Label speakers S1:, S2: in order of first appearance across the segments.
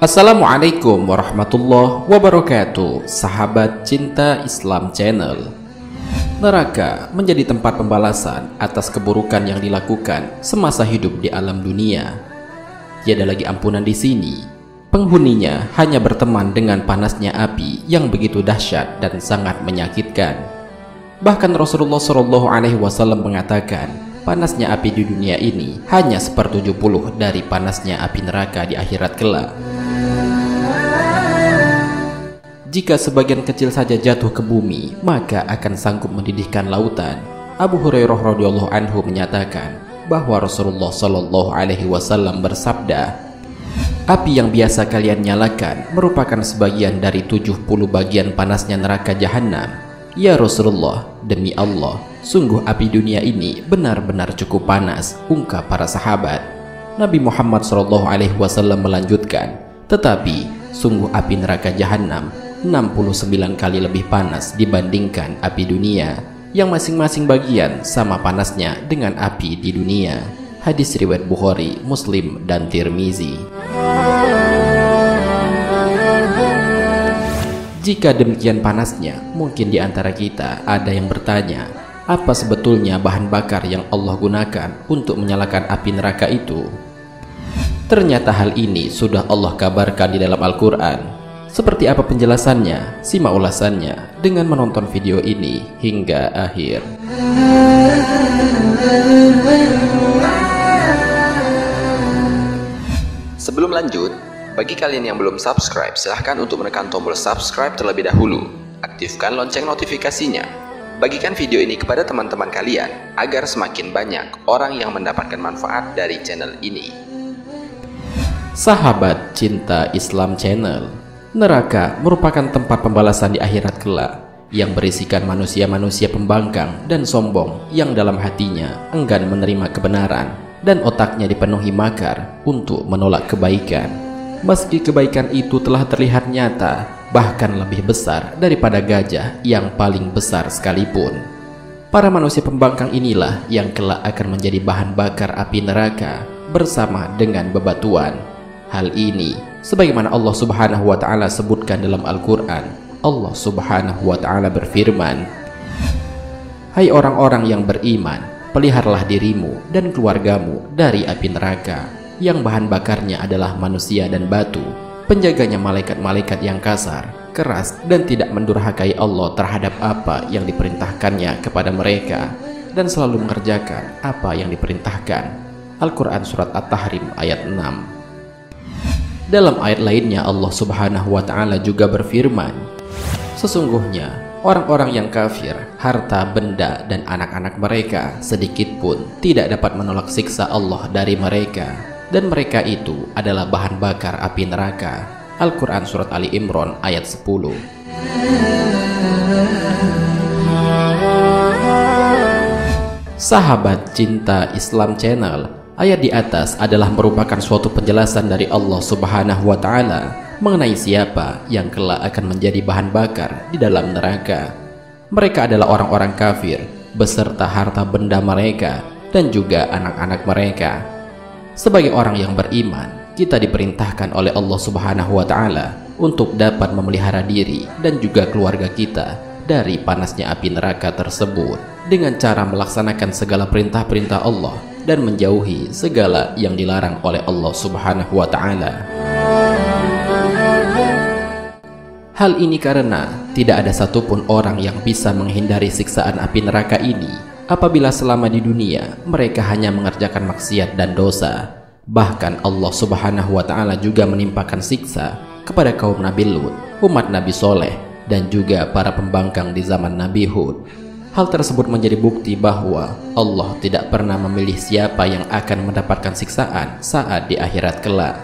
S1: Assalamualaikum warahmatullahi wabarakatuh, sahabat cinta Islam Channel. Neraka menjadi tempat pembalasan atas keburukan yang dilakukan semasa hidup di alam dunia. Tiada lagi ampunan di sini. Penghuninya hanya berteman dengan panasnya api yang begitu dahsyat dan sangat menyakitkan. Bahkan Rasulullah SAW mengatakan, panasnya api di dunia ini hanya 1/70 dari panasnya api neraka di akhirat kelak. Jika sebagian kecil saja jatuh ke bumi, maka akan sanggup mendidihkan lautan. Abu Hurairah radhiyallahu anhu menyatakan bahwa Rasulullah SAW bersabda, api yang biasa kalian nyalakan merupakan sebagian dari 70 bagian panasnya neraka jahanam. Ya Rasulullah, demi Allah, sungguh api dunia ini benar-benar cukup panas, ungkap para sahabat. Nabi Muhammad SAW melanjutkan, tetapi sungguh api neraka jahanam 69 kali lebih panas dibandingkan api dunia, yang masing-masing bagian sama panasnya dengan api di dunia. Hadis riwayat Bukhari, Muslim, dan Tirmizi. Jika demikian panasnya, mungkin di antara kita ada yang bertanya, apa sebetulnya bahan bakar yang Allah gunakan untuk menyalakan api neraka itu? Ternyata hal ini sudah Allah kabarkan di dalam Al-Quran. Seperti apa penjelasannya? Simak ulasannya dengan menonton video ini hingga akhir.
S2: Sebelum lanjut, bagi kalian yang belum subscribe, silahkan untuk menekan tombol subscribe terlebih dahulu. Aktifkan lonceng notifikasinya. Bagikan video ini kepada teman-teman kalian agar semakin banyak orang yang mendapatkan manfaat dari channel ini.
S1: Sahabat cinta Islam Channel, neraka merupakan tempat pembalasan di akhirat kelak yang berisikan manusia-manusia pembangkang dan sombong yang dalam hatinya enggan menerima kebenaran dan otaknya dipenuhi makar untuk menolak kebaikan. Meski kebaikan itu telah terlihat nyata, bahkan lebih besar daripada gajah yang paling besar sekalipun. Para manusia pembangkang inilah yang kelak akan menjadi bahan bakar api neraka bersama dengan bebatuan. Hal ini sebagaimana Allah Subhanahu wa taala sebutkan dalam Al-Qur'an. Allah Subhanahu wa taala berfirman, hai orang-orang yang beriman, peliharalah dirimu dan keluargamu dari api neraka yang bahan bakarnya adalah manusia dan batu, penjaganya malaikat-malaikat yang kasar, keras, dan tidak mendurhakai Allah terhadap apa yang diperintahkannya kepada mereka, dan selalu mengerjakan apa yang diperintahkan. Al-Quran Surat At-Tahrim ayat 6. Dalam ayat lainnya Allah Subhanahu wa ta'ala juga berfirman, sesungguhnya orang-orang yang kafir, harta, benda, dan anak-anak mereka sedikit pun tidak dapat menolak siksa Allah dari mereka, dan mereka itu adalah bahan bakar api neraka. Al-Quran Surat Ali Imran ayat 10. Sahabat cinta Islam Channel, ayat di atas adalah merupakan suatu penjelasan dari Allah Subhanahu wa ta'ala mengenai siapa yang kelak akan menjadi bahan bakar di dalam neraka. Mereka adalah orang-orang kafir beserta harta benda mereka dan juga anak-anak mereka. Sebagai orang yang beriman, kita diperintahkan oleh Allah Subhanahu wa ta'ala untuk dapat memelihara diri dan juga keluarga kita dari panasnya api neraka tersebut dengan cara melaksanakan segala perintah-perintah Allah dan menjauhi segala yang dilarang oleh Allah Subhanahu wa ta'ala. Hal ini karena tidak ada satupun orang yang bisa menghindari siksaan api neraka ini apabila selama di dunia mereka hanya mengerjakan maksiat dan dosa. Bahkan Allah Subhanahu wa ta'ala juga menimpakan siksa kepada kaum Nabi Lut, umat Nabi Soleh, dan juga para pembangkang di zaman Nabi Hud. Hal tersebut menjadi bukti bahwa Allah tidak pernah memilih siapa yang akan mendapatkan siksaan saat di akhirat kelak.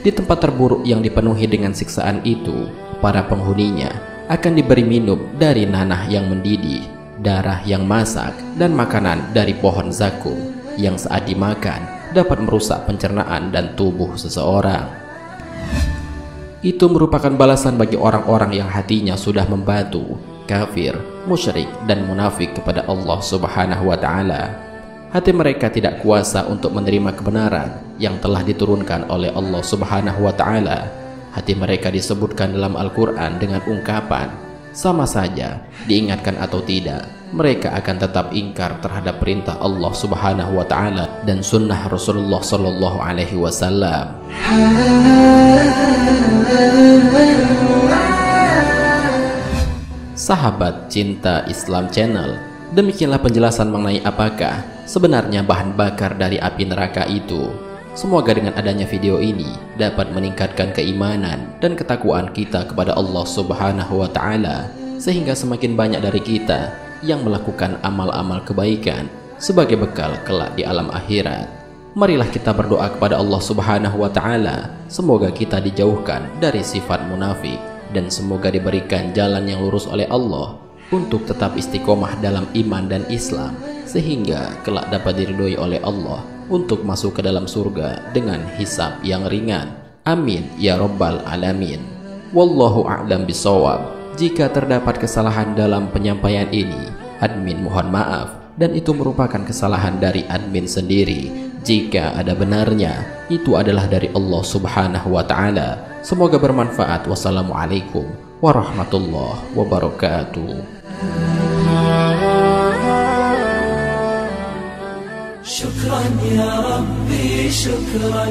S1: Di tempat terburuk yang dipenuhi dengan siksaan itu, para penghuninya akan diberi minum dari nanah yang mendidih, darah yang masak, dan makanan dari pohon zakum yang saat dimakan dapat merusak pencernaan dan tubuh seseorang. Itu merupakan balasan bagi orang-orang yang hatinya sudah membatu, kafir, musyrik, dan munafik kepada Allah Subhanahu wa ta'ala. hati mereka tidak kuasa untuk menerima kebenaran yang telah diturunkan oleh Allah Subhanahu wa Ta'ala. Hati mereka disebutkan dalam Al-Quran dengan ungkapan, sama saja diingatkan atau tidak, mereka akan tetap ingkar terhadap perintah Allah Subhanahu wa Ta'ala dan sunnah Rasulullah Sallallahu Alaihi Wasallam. Sahabat Cinta Islam Channel, demikianlah penjelasan mengenai apakah sebenarnya bahan bakar dari api neraka itu. Semoga dengan adanya video ini dapat meningkatkan keimanan dan ketakwaan kita kepada Allah Subhanahu wa Ta'ala, sehingga semakin banyak dari kita yang melakukan amal-amal kebaikan sebagai bekal kelak di alam akhirat. Marilah kita berdoa kepada Allah Subhanahu wa Ta'ala, semoga kita dijauhkan dari sifat munafik dan semoga diberikan jalan yang lurus oleh Allah untuk tetap istiqomah dalam iman dan Islam, sehingga kelak dapat diridhoi oleh Allah untuk masuk ke dalam surga dengan hisab yang ringan. Amin ya rabbal alamin. Wallahu a'lam bishawab. Jika terdapat kesalahan dalam penyampaian ini, admin mohon maaf, dan itu merupakan kesalahan dari admin sendiri. Jika ada benarnya, itu adalah dari Allah Subhanahu wa Ta'ala. Semoga bermanfaat. Wassalamualaikum warahmatullahi wabarakatuh.
S3: شكرا يا ربي شكرا